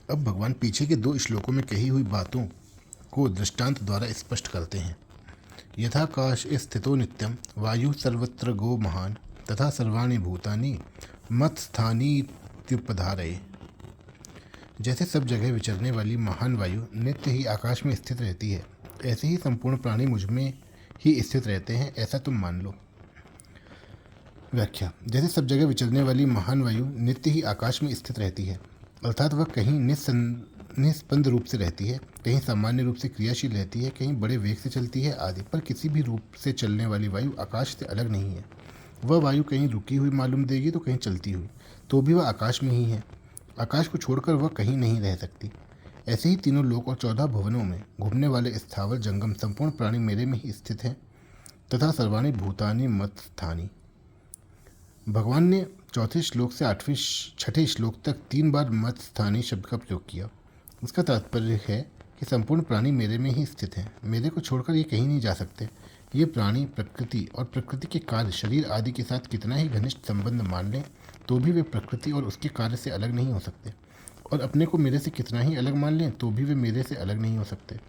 अब भगवान पीछे के 2 श्लोकों में कही हुई बातों को दृष्टांत द्वारा स्पष्ट करते हैं। यथाकाश स्थितो नित्यम वायु सर्वत्र गो महान तथा सर्वाणि भूतानि मत्स्थानीत्युपधारये। जैसे सब जगह विचरने वाली महान वायु नित्य ही आकाश में स्थित रहती है, ऐसे ही संपूर्ण प्राणी मुझ में ही स्थित रहते हैं, ऐसा तुम मान लो। व्याख्या। जैसे सब जगह विचरने वाली महान वायु नित्य ही आकाश में स्थित रहती है, अर्थात वह कहीं निस्पंद रूप से रहती है, कहीं सामान्य रूप से क्रियाशील रहती है, कहीं बड़े वेग से चलती है आदि, पर किसी भी रूप से चलने वाली वायु आकाश से अलग नहीं है। वह वायु कहीं रुकी हुई मालूम देगी तो कहीं चलती हुई, तो भी वह आकाश में ही है। आकाश को छोड़कर वह कहीं नहीं रह सकती। ऐसे ही तीनों लोक और 14 भुवनों में घूमने वाले स्थावर जंगम संपूर्ण प्राणी मेरे में ही स्थित हैं तथा सर्वाणि भूतानि मत्स्थानी। भगवान ने 4 श्लोक से 6ठे श्लोक तक 3 बार मत्स्थानी शब्द का प्रयोग किया। इसका तात्पर्य है कि संपूर्ण प्राणी मेरे में ही स्थित हैं, मेरे को छोड़कर ये कहीं नहीं जा सकते। ये प्राणी प्रकृति और प्रकृति के कार्य शरीर आदि के साथ कितना ही घनिष्ठ संबंध मान लें तो भी वे प्रकृति और उसके कार्य से अलग नहीं हो सकते, और अपने को मेरे से कितना ही अलग मान लें तो भी वे मेरे से अलग नहीं हो सकते।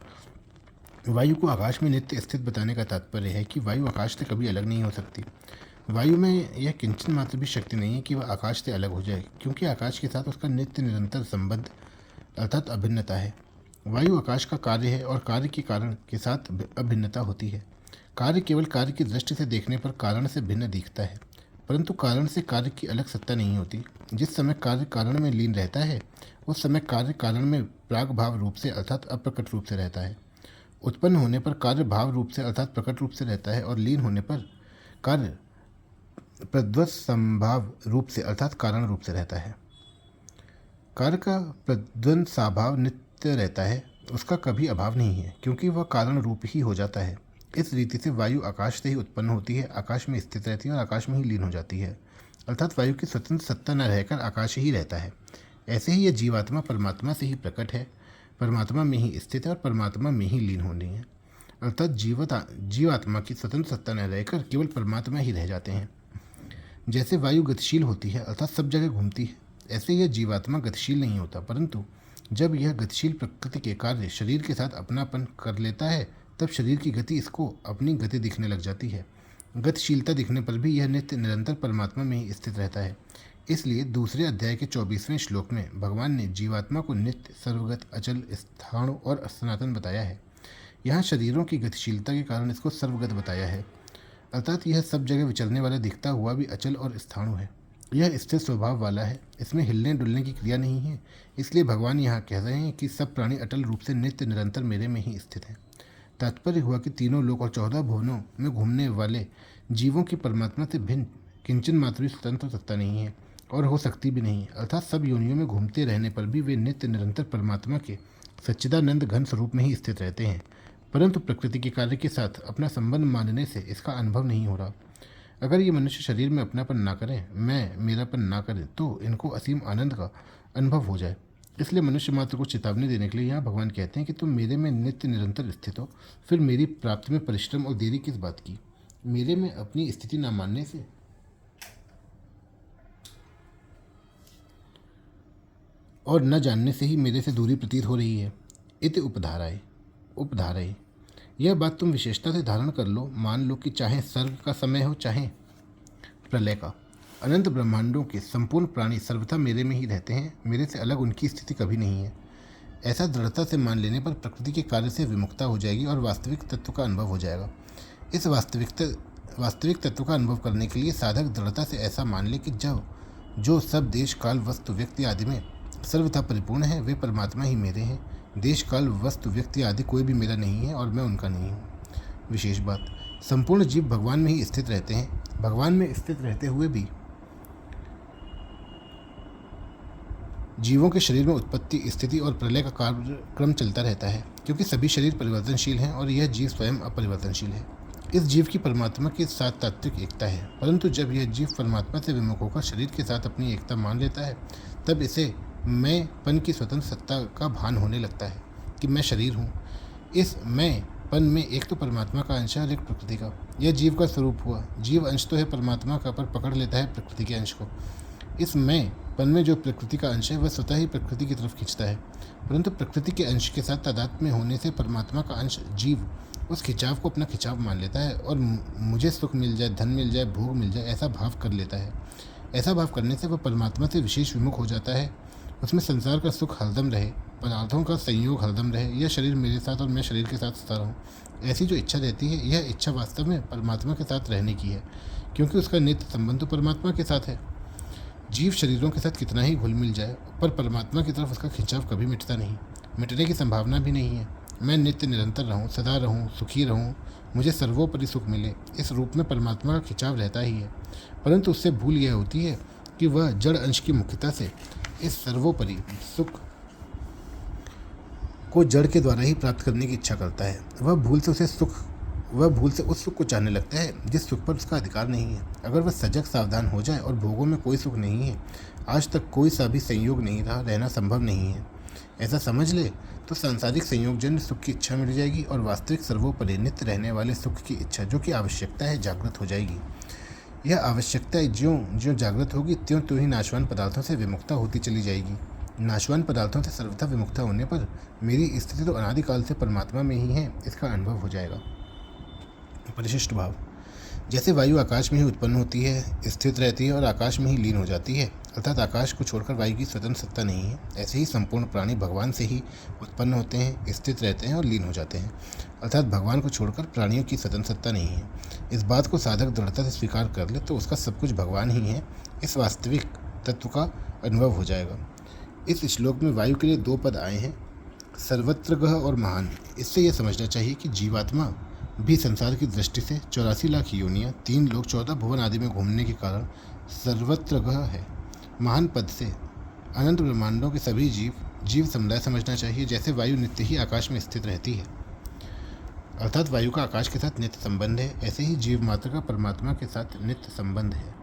वायु को आकाश में नित्य स्थित बताने का तात्पर्य है कि वायु आकाश से कभी अलग नहीं हो सकती। वायु में यह किंचन मात्र भी शक्ति नहीं है कि वह आकाश से अलग हो जाए, क्योंकि आकाश के साथ उसका नित्य निरंतर संबंध अर्थात अभिन्नता है। वायु आकाश का कार्य है और कार्य के कारण के साथ अभिन्नता होती है। कार्य केवल कार्य की दृष्टि से देखने पर कारण से भिन्न दिखता है, परंतु कारण से कार्य की अलग सत्ता नहीं होती। जिस समय कार्य कारण में लीन रहता है उस समय कार्य कारण में प्राग भाव रूप से अर्थात अप्रकट रूप से रहता है। उत्पन्न होने पर कार्य भाव रूप से अर्थात प्रकट रूप से रहता है, और लीन होने पर कार्य प्रध्वंस संभाव रूप से अर्थात कारण रूप से रहता है। कार्य का प्रध्वंसाभाव नित्य रहता है, उसका कभी अभाव नहीं है, क्योंकि वह कारण रूप ही हो जाता है। इस रीति से वायु आकाश से ही उत्पन्न होती है, आकाश में स्थित रहती है और आकाश में ही लीन हो जाती है, अर्थात वायु की स्वतंत्र सत्ता न रहकर आकाश ही रहता है। ऐसे ही यह जीवात्मा परमात्मा से ही प्रकट है, परमात्मा में ही स्थित है और परमात्मा में ही लीन होनी है, अर्थात जीवात्मा की स्वतंत्र सत्ता न रहकर केवल परमात्मा ही रह जाते हैं। जैसे वायु गतिशील होती है अर्थात सब जगह घूमती है, ऐसे यह जीवात्मा गतिशील नहीं होता, परंतु जब यह गतिशील प्रकृति के कार्य शरीर के साथ अपनापन कर लेता है तब शरीर की गति इसको अपनी गति दिखने लग जाती है। गतिशीलता दिखने पर भी यह नित्य निरंतर परमात्मा में ही स्थित रहता है। इसलिए दूसरे अध्याय के 24वें श्लोक में भगवान ने जीवात्मा को नित्य, सर्वगत, अचल, स्थाणु और सनातन बताया है। यहाँ शरीरों की गतिशीलता के कारण इसको सर्वगत बताया है, अर्थात यह सब जगह विचरने वाला दिखता हुआ भी अचल और स्थाणु है। यह स्थिर स्वभाव वाला है, इसमें हिलने डुलने की क्रिया नहीं है। इसलिए भगवान यहाँ कह रहे हैं कि सब प्राणी अटल रूप से नित्य निरंतर मेरे में ही स्थित हैं। तात्पर्य हुआ कि तीनों लोक और 14 भुवनों में घूमने वाले जीवों की परमात्मा से भिन्न किंचन मात्र भी स्वतंत्र सत्ता नहीं है और हो सकती भी नहीं, अर्थात सब योनियों में घूमते रहने पर भी वे नित्य निरंतर परमात्मा के सच्चिदानंद घन स्वरूप में ही स्थित रहते हैं, परंतु प्रकृति के कार्य के साथ अपना संबंध मानने से इसका अनुभव नहीं हो रहा। अगर ये मनुष्य शरीर में अपनापन ना करें, मैं मेरापन ना करें, तो इनको असीम आनंद का अनुभव हो जाए। इसलिए मनुष्य मात्र को चेतावनी देने के लिए यहाँ भगवान कहते हैं कि तुम मेरे में नित्य निरंतर स्थित हो, फिर मेरी प्राप्ति में परिश्रम और देरी किस बात की। मेरे में अपनी स्थिति न मानने से और न जानने से ही मेरे से दूरी प्रतीत हो रही है। इति उपधारय। यह बात तुम विशेषता से धारण कर लो। मान लो कि चाहे सर्ग का समय हो चाहे प्रलय का, अनंत ब्रह्मांडों के संपूर्ण प्राणी सर्वथा मेरे में ही रहते हैं, मेरे से अलग उनकी स्थिति कभी नहीं है। ऐसा दृढ़ता से मान लेने पर प्रकृति के कार्य से विमुक्ता हो जाएगी और वास्तविक तत्व का अनुभव हो जाएगा। इस वास्तविक तत्व का अनुभव करने के लिए साधक दृढ़ता से ऐसा मान ले कि जो सब देश काल वस्तु व्यक्ति आदि में सर्वथा परिपूर्ण है, वे परमात्मा ही मेरे हैं। देश काल वस्तु व्यक्ति आदि कोई भी मेरा नहीं है और मैं उनका नहीं हूँ। विशेष बात, संपूर्ण जीव भगवान में ही स्थित रहते हैं। भगवान में स्थित रहते हुए भी जीवों के शरीर में उत्पत्ति, स्थिति और प्रलय का कार्यक्रम चलता रहता है, क्योंकि सभी शरीर परिवर्तनशील हैं और यह जीव स्वयं अपरिवर्तनशील है। इस जीव की परमात्मा के साथ तात्विक एकता है, परंतु जब यह जीव परमात्मा से विमुख होकर शरीर के साथ अपनी एकता मान लेता है तब इसे मैंपन की स्वतंत्र सत्ता का भान होने लगता है कि मैं शरीर हूँ। इस मैंपन में एक तो परमात्मा का अंश है और एक प्रकृति का। यह जीव का स्वरूप हुआ। जीव अंश तो है परमात्मा का, पर पकड़ लेता है प्रकृति के अंश को। इस मैं पन में जो प्रकृति का अंश है वह स्वतः ही प्रकृति की तरफ खींचता है, परंतु प्रकृति के अंश के साथ तादात्म्य में होने से परमात्मा का अंश जीव उस खिंचाव को अपना खिंचाव मान लेता है और मुझे सुख मिल जाए, धन मिल जाए, भोग मिल जाए, ऐसा भाव कर लेता है। ऐसा भाव करने से वह परमात्मा से विशेष विमुख हो जाता है। उसमें संसार का सुख हरदम रहे, पदार्थों का संयोग हरदम रहे, यह शरीर मेरे साथ और मैं शरीर के साथ सदा रहूं, ऐसी जो इच्छा रहती है, यह इच्छा वास्तव में परमात्मा के साथ रहने की है, क्योंकि उसका नित्य संबंध तो परमात्मा के साथ है। जीव शरीरों के साथ कितना ही घुल मिल जाए, पर परमात्मा की तरफ उसका खिंचाव कभी मिटता नहीं, मिटने की संभावना भी नहीं है। मैं नित्य निरंतर रहूं, सदा रहूं, सुखी रहूं, मुझे सर्वोपरि सुख मिले, इस रूप में परमात्मा का खिंचाव रहता ही है। परंतु उससे भूल यह होती है कि वह जड़ अंश की मुख्यता से इस सर्वोपरि सुख को जड़ के द्वारा ही प्राप्त करने की इच्छा करता है। वह भूल से उस सुख को चाहने लगता है जिस सुख पर उसका अधिकार नहीं है। अगर वह सजग सावधान हो जाए और भोगों में कोई सुख नहीं है, आज तक कोई सा भी संयोग नहीं रहा, रहना संभव नहीं है, ऐसा समझ ले, तो सांसारिक संयोगजन्य सुख की इच्छा मिट जाएगी और वास्तविक सर्वोपरि नित्य रहने वाले सुख की इच्छा, जो कि आवश्यकता है, जागृत हो जाएगी। यह आवश्यकता ज्यों ज्यों जागृत होगी त्यों त्यों ही नाशवान पदार्थों से विमुक्ता होती चली जाएगी। नाशवान पदार्थों से सर्वथा विमुक्ता होने पर मेरी स्थिति तो अनादिकाल से परमात्मा में ही है, इसका अनुभव हो जाएगा। परिशिष्ट भाव। जैसे वायु आकाश में ही उत्पन्न होती है, स्थित रहती है और आकाश में ही लीन हो जाती है, अर्थात आकाश को छोड़कर वायु की स्वतंत्र सत्ता नहीं है, ऐसे ही संपूर्ण प्राणी भगवान से ही उत्पन्न होते हैं, स्थित रहते हैं और लीन हो जाते हैं, अर्थात भगवान को छोड़कर प्राणियों की स्वतंत्र सत्ता नहीं है। इस बात को साधक दृढ़ता से स्वीकार कर ले तो उसका सब कुछ भगवान ही है, इस वास्तविक तत्व का अनुभव हो जाएगा। इस श्लोक में वायु के लिए 2 पद आए हैं, सर्वत्रगः और महान। इससे यह समझना चाहिए कि जीवात्मा भी संसार की दृष्टि से 84 लाख योनियाँ, 3 लोक, 14 भुवन आदि में घूमने के कारण सर्वत्रगः है। महान पद से अनंत ब्रह्मांडों के सभी जीव समुदाय समझना चाहिए। जैसे वायु नित्य ही आकाश में स्थित रहती है, अर्थात वायु का आकाश के साथ नित्य संबंध है, ऐसे ही जीव मात्र का परमात्मा के साथ नित्य संबंध है।